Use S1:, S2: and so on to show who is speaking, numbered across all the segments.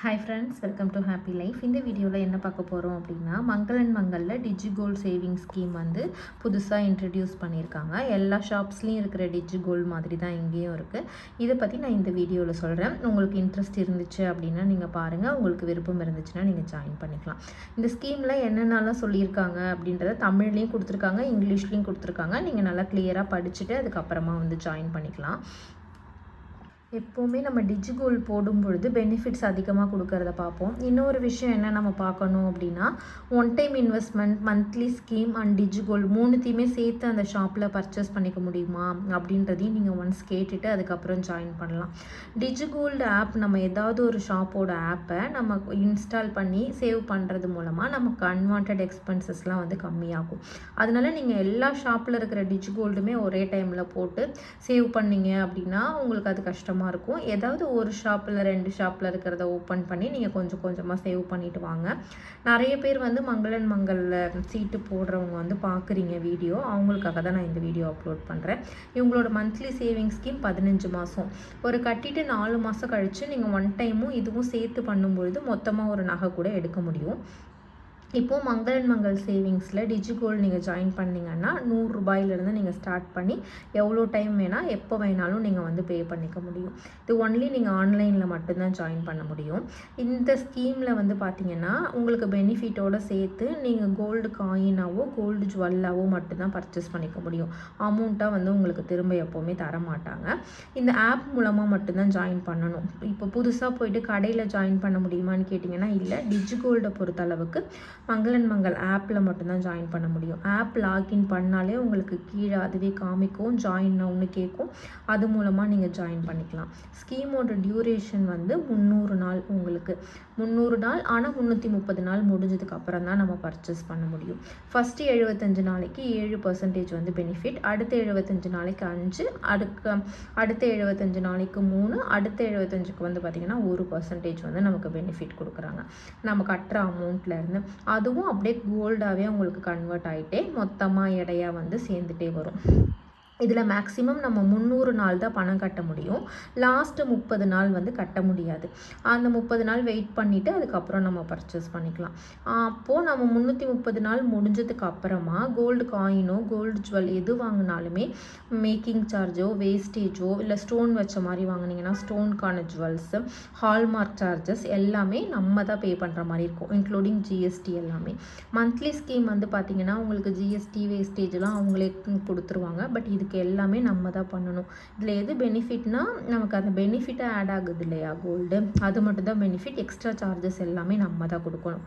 S1: Hi friends, welcome to happy life. இந்த வீடியோவில் என்ன பார்க்க போகிறோம் அப்படின்னா, மங்கள் அண்ட் மங்களில் டிஜிகோல்டு சேவிங் ஸ்கீம் வந்து புதுசாக இன்ட்ரடியூஸ் பண்ணியிருக்காங்க. எல்லா ஷாப்ஸ்லேயும் இருக்கிற டிஜிகோல்டு மாதிரி தான் இங்கேயும் இருக்குது. இதை பற்றி நான் இந்த வீடியோவில் சொல்கிறேன். உங்களுக்கு இன்ட்ரெஸ்ட் இருந்துச்சு அப்படின்னா நீங்கள் பாருங்கள், உங்களுக்கு விருப்பம் இருந்துச்சுன்னா நீங்கள் ஜாயின் பண்ணிக்கலாம். இந்த ஸ்கீமில் என்னென்னலாம் சொல்லியிருக்காங்க அப்படின்றத தமிழ்லேயும் கொடுத்துருக்காங்க, இங்கிலீஷ்லேயும் கொடுத்துருக்காங்க. நீங்கள் நல்லா கிளியராக படிச்சுட்டு அதுக்கப்புறமா வந்து ஜாயின் பண்ணிக்கலாம். எப்போவுமே நம்ம டிஜிகோல்டு போடும் பொழுது பெனிஃபிட்ஸ் அதிகமாக கொடுக்கறத பார்ப்போம். இன்னொரு விஷயம் என்ன நம்ம பார்க்கணும் அப்படின்னா, one time investment, monthly scheme and digi gold மூணுத்தையுமே சேர்த்து அந்த ஷாப்பில் பர்ச்சேஸ் பண்ணிக்க முடியுமா அப்படின்றதையும் நீங்கள் ஒன்ஸ் கேட்டுட்டு அதுக்கப்புறம் ஜாயின் பண்ணலாம். டிஜிகோல்டு ஆப் நம்ம ஏதாவது ஒரு ஷாப்போட ஆப்பை நம்ம இன்ஸ்டால் பண்ணி சேவ் பண்ணுறது மூலமாக நமக்கு அன்வான்ட் எக்ஸ்பென்சஸ்லாம் வந்து கம்மியாகும். அதனால நீங்கள் எல்லா ஷாப்பில் இருக்கிற டிஜிகோல்டுமே ஒரே டைமில் போட்டு சேவ் பண்ணீங்க அப்படின்னா உங்களுக்கு அது கஷ்டம் இருக்கும். ஏதாவது ஒரு ஷாப்பில் 2 ஷாப்பில் இருக்கிறத ஓப்பன் பண்ணி நீங்கள் கொஞ்சம் கொஞ்சமாக சேவ் பண்ணிட்டு வாங்க. நிறைய பேர் வந்து மங்கள் அண்ட் மங்களில் சீட்டு போடுறவங்க வந்து பார்க்குறீங்க வீடியோ, அவங்களுக்காக தான் நான் இந்த வீடியோ அப்லோட் பண்ணுறேன். இவங்களோட மந்த்லி சேவிங் ஸ்கீம் 15 மாதம். ஒரு கட்டிட்டு 4 மாதம் கழித்து நீங்கள் ஒன் டைமும் இதுவும் சேர்த்து பண்ணும்பொழுது மொத்தமாக ஒரு நகை கூட எடுக்க முடியும். இப்போது மங்கள் அண்ட் மங்கள் சேவிங்ஸில் டிஜிகோல்டு நீங்கள் ஜாயின் பண்ணிங்கன்னா 100 ரூபாயிலிருந்து நீங்கள் ஸ்டார்ட் பண்ணி எவ்வளோ டைம் வேணால் எப்போ வேணாலும் நீங்கள் வந்து பே பண்ணிக்க முடியும். இது ஒன்லி நீங்கள் ஆன்லைனில் மட்டும்தான் ஜாயின் பண்ண முடியும். இந்த ஸ்கீமில் வந்து பார்த்திங்கன்னா உங்களுக்கு பெனிஃபிட்டோடு சேர்த்து நீங்கள் கோல்டு காயினாவோ கோல்டு ஜுவல்லாவோ மட்டும்தான் பர்ச்சேஸ் பண்ணிக்க முடியும். அமௌண்ட்டாக வந்து உங்களுக்கு திரும்ப எப்போவுமே தர மாட்டாங்க. இந்த ஆப் மூலமாக மட்டும்தான் ஜாயின் பண்ணணும். இப்போ புதுசாக போயிட்டு கடையில் ஜாயின் பண்ண முடியுமான்னு கேட்டிங்கன்னா இல்லை. டிஜிகோல்டை பொறுத்தளவுக்கு மங்கள் அண்ட் மங்கள் ஆப்பில் மட்டும்தான் ஜாயின் பண்ண முடியும். ஆப் லாகின் பண்ணாலே உங்களுக்கு கீழே அதுவே காமிக்கும், ஜாயின் ஒன்று கேட்கும். அது மூலமாக நீங்கள் ஜாயின் பண்ணிக்கலாம். ஸ்கீமோட டியூரேஷன் வந்து 300 நாள். உங்களுக்கு 300 நாள், ஆனால் 330 நாள் முடிஞ்சதுக்கு அப்புறம் தான் நம்ம பர்ச்சேஸ் பண்ண முடியும். ஃபஸ்ட்டு 75 நாளைக்கு 7% வந்து பெனிஃபிட், அடுத்த 75 நாளைக்கு 5, அடுத்த 75 நாளைக்கு 3, அடுத்த 75க்கு வந்து பார்த்திங்கன்னா 1% வந்து நமக்கு பெனிஃபிட் கொடுக்குறாங்க நம்ம கட்டுற அமௌண்ட்லேருந்து. அதுவும் அப்படியே கோல்டாகவே உங்களுக்கு கன்வெர்ட் ஆகிட்டே மொத்தமாக எடையாக வந்து சேர்ந்துட்டே வரும். இதில் மேக்ஸிமம் நம்ம 300 நாள் தான் பணம் கட்ட முடியும். லாஸ்ட்டு 30 நாள் வந்து கட்ட முடியாது. அந்த 30 நாள் வெயிட் பண்ணிவிட்டு அதுக்கப்புறம் நம்ம பர்ச்சேஸ் பண்ணிக்கலாம். அப்போது நம்ம 330 நாள் முடிஞ்சதுக்கு அப்புறமா கோல்டு காயினோ கோல்டு ஜுவல் எது வாங்கினாலுமே மேக்கிங் சார்ஜோ வேஸ்டேஜோ இல்லை ஸ்டோன் வச்ச மாதிரி வாங்கினீங்கன்னா ஸ்டோனுக்கான ஜுவல்ஸு, ஹால்மார்க் சார்ஜஸ் எல்லாமே நம்ம தான் பே பண்ணுற மாதிரி இருக்கும், இன்க்ளூடிங் ஜிஎஸ்டி எல்லாமே. மந்த்லி ஸ்கீம் வந்து பார்த்திங்கன்னா உங்களுக்கு ஜிஎஸ்டி வேஸ்டேஜ்லாம் அவங்களே கொடுத்துருவாங்க. பட் இது எல்லாமே நம்ம தான் பண்ணணும். இதில் எது பெனிஃபிட்னா நமக்கு அந்த பெனிஃபிட்டாக ஆட் ஆகுது இல்லையா கோல்டு, அது மட்டும் தான் பெனிஃபிட். எக்ஸ்ட்ரா சார்ஜஸ் எல்லாமே நம்ம தான் கொடுக்கணும்.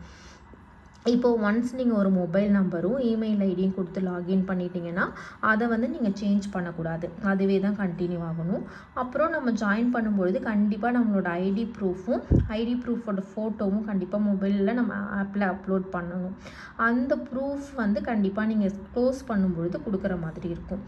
S1: இப்போது ஒன்ஸ் நீங்கள் ஒரு மொபைல் நம்பரும் இமெயில் ஐடியும் கொடுத்து லாகின் பண்ணிட்டீங்கன்னா அதை வந்து நீங்கள் சேஞ்ச் பண்ணக்கூடாது, அதுவே தான் கண்டினியூ ஆகணும். அப்புறம் நம்ம ஜாயின் பண்ணும்பொழுது கண்டிப்பாக நம்மளோட ஐடி ப்ரூஃபோட ஃபோட்டோவும் கண்டிப்பாக மொபைலில் நம்ம ஆப்பில் அப்லோட் பண்ணணும். அந்த ப்ரூஃப் வந்து கண்டிப்பாக நீங்கள் க்ளோஸ் பண்ணும்பொழுது கொடுக்குற மாதிரி இருக்கும்.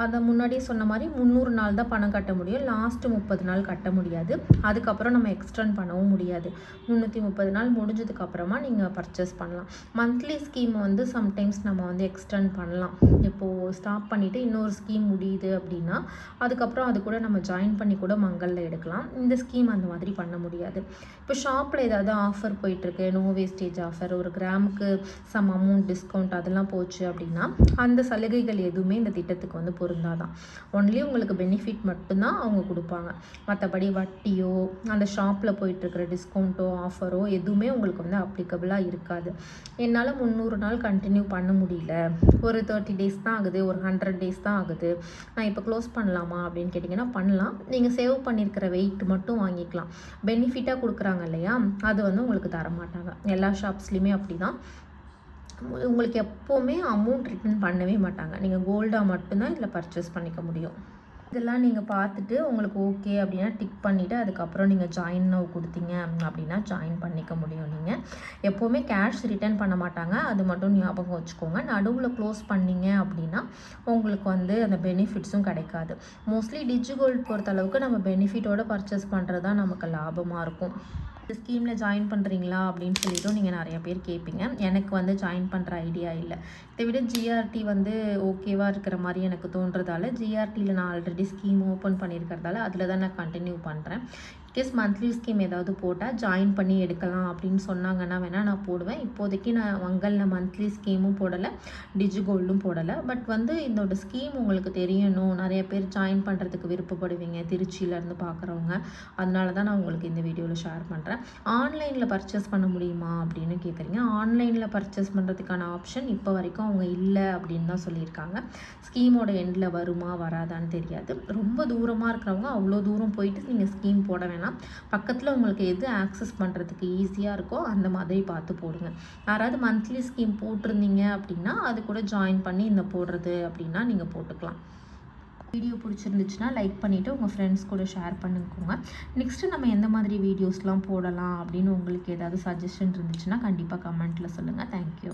S1: அதை முன்னாடியே சொன்ன மாதிரி 300 நாள் தான் பணம் கட்ட முடியும். லாஸ்ட்டு 30 நாள் கட்ட முடியாது. அதுக்கப்புறம் நம்ம எக்ஸ்டெண்ட் பண்ணவும் முடியாது. 330 நாள் முடிஞ்சதுக்கப்புறமா நீங்கள் பர்ச்சேஸ் பண்ணலாம். மந்த்லி ஸ்கீம் வந்து சம்டைம்ஸ் நம்ம வந்து எக்ஸ்டெண்ட் பண்ணலாம். இப்போது ஸ்டாப் பண்ணிவிட்டு இன்னொரு ஸ்கீம் முடியுது அப்படின்னா அதுக்கப்புறம் அது கூட நம்ம ஜாயின் பண்ணி கூட மங்களில் எடுக்கலாம். இந்த ஸ்கீம் அந்த மாதிரி பண்ண முடியாது. இப்போ ஷாப்பில் ஏதாவது ஆஃபர் போயிட்டுருக்கு, நோ வேஸ்டேஜ் ஆஃபர், ஒரு கிராமுக்கு சம் அமௌண்ட் டிஸ்கவுண்ட் அதெல்லாம் போச்சு அப்படின்னா அந்த சலுகைகள் எதுவுமே இந்த திட்டத்துக்கு வந்து பொருந்தாதான். ஒன்லி உங்களுக்கு பெனிஃபிட் மட்டும்தான் அவங்க கொடுப்பாங்க. மற்றபடி வட்டியோ அந்த ஷாப்பில் போயிட்டுருக்கிற டிஸ்கவுண்ட்டோ ஆஃபரோ எதுவுமே உங்களுக்கு வந்து அப்ளிகபிளாக இருக்காது. என்னால் 300 நாள் கண்டினியூ பண்ண முடியல, ஒரு 30 டேஸ் தான் ஆகுது, ஒரு 100 டேஸ் தான் ஆகுது, நான் இப்போ க்ளோஸ் பண்ணலாமா அப்படின்னு கேட்டிங்கன்னா பண்ணலாம். நீங்கள் சேவ் பண்ணியிருக்கிற வெயிட் மட்டும் வாங்கிக்கலாம். பெனிஃபிட்டாக கொடுக்குறாங்க இல்லையா, அது வந்து உங்களுக்கு தரமாட்டாங்க. எல்லா ஷாப்ஸ்லேயுமே அப்படி தான். உங்களுக்கு எப்போவுமே அமௌண்ட் ரிட்டர்ன் பண்ணவே மாட்டாங்க. நீங்கள் கோல்டாக மட்டும்தான் இதில் பர்ச்சேஸ் பண்ணிக்க முடியும். இதெல்லாம் நீங்கள் பார்த்துட்டு உங்களுக்கு ஓகே அப்படின்னா டிக் பண்ணிவிட்டு அதுக்கப்புறம் நீங்கள் ஜாயின் நவ் கொடுத்தீங்க அப்படின்னா ஜாயின் பண்ணிக்க முடியும். நீங்கள் எப்போவுமே கேஷ் ரிட்டர்ன் பண்ண மாட்டாங்க, அது மட்டும் ஞாபகம் வச்சுக்கோங்க. நடுவில் க்ளோஸ் பண்ணிங்க அப்படின்னா உங்களுக்கு வந்து அந்த பெனிஃபிட்ஸும் கிடைக்காது. மோஸ்ட்லி டிஜிகோல்டு பொறுத்தளவுக்கு நம்ம பெனிஃபிட்டோடு பர்ச்சேஸ் பண்ணுறது தான் நமக்கு லாபமாக இருக்கும். இந்த ஸ்கீமில் ஜாயின் பண்ணுறீங்களா அப்படின்னு சொல்லிவிட்டு நீங்கள் நிறைய பேர் கேட்பீங்க. எனக்கு வந்து ஜாயின் பண்ணுற ஐடியா இல்லை. இதை விட ஜிஆர்டி வந்து ஓகேவாக இருக்கிற மாதிரி எனக்கு தோன்றதால ஜிஆர்டியில் நான் ஆல்ரெடி ஸ்கீம் ஓப்பன் பண்ணியிருக்கிறதால அதில் தான் நான் கண்டினியூ பண்ணுறேன். கேஸ் மந்த்லி ஸ்கீம் ஏதாவது போட்டால் ஜாயின் பண்ணி எடுக்கலாம் அப்படின்னு சொன்னாங்கன்னா வேணால் நான் போடுவேன். இப்போதைக்கு நான் மங்கலில் மந்த்லி ஸ்கீமும் போடலை, டிஜிகோல்டும் போடலை. பட் வந்து இதோட ஸ்கீம் உங்களுக்கு தெரியணும், நிறைய பேர் ஜாயின் பண்ணுறதுக்கு விருப்பப்படுவீங்க திருச்சியிலேருந்து பார்க்குறவங்க. அதனால தான் நான் உங்களுக்கு இந்த வீடியோவில் ஷேர் பண்ணுறேன். ஆன்லைனில் பர்ச்சேஸ் பண்ண முடியுமா அப்படின்னு கேட்குறீங்க. ஆன்லைனில் பர்ச்சேஸ் பண்ணுறதுக்கான ஆப்ஷன் இப்போ வரைக்கும் அவங்க இல்லை அப்படின்னு தான் சொல்லியிருக்காங்க. ஸ்கீமோட எண்டில் வருமா வராதான்னு தெரியாது. ரொம்ப தூரமாக இருக்கிறவங்க அவ்வளோ தூரம் போயிட்டு நீங்கள் ஸ்கீம் போட வேணாம். பக்கத்தில் உங்களுக்கு எது ஆக்சஸ் பண்ணுறதுக்கு ஈஸியாக இருக்கோ அந்த மாதிரி பார்த்து போடுங்க. யாராவது மந்த்லி ஸ்கீம் போட்டிருந்தீங்க அப்படின்னா அது கூட ஜாயின் பண்ணி இந்த போடுறது அப்படின்னா நீங்கள் போட்டுக்கலாம். வீடியோ பிடிச்சிருந்துச்சுன்னா லைக் பண்ணிவிட்டு உங்கள் ஃப்ரெண்ட்ஸ் கூட ஷேர் பண்ணிக்கோங்க. நெக்ஸ்ட்டு நம்ம எந்த மாதிரி வீடியோஸ்லாம் போடலாம் அப்படின்னு உங்களுக்கு ஏதாவது சஜஷன் இருந்துச்சுன்னா கண்டிப்பாக கமெண்ட்டில் சொல்லுங்கள். தேங்க்யூ.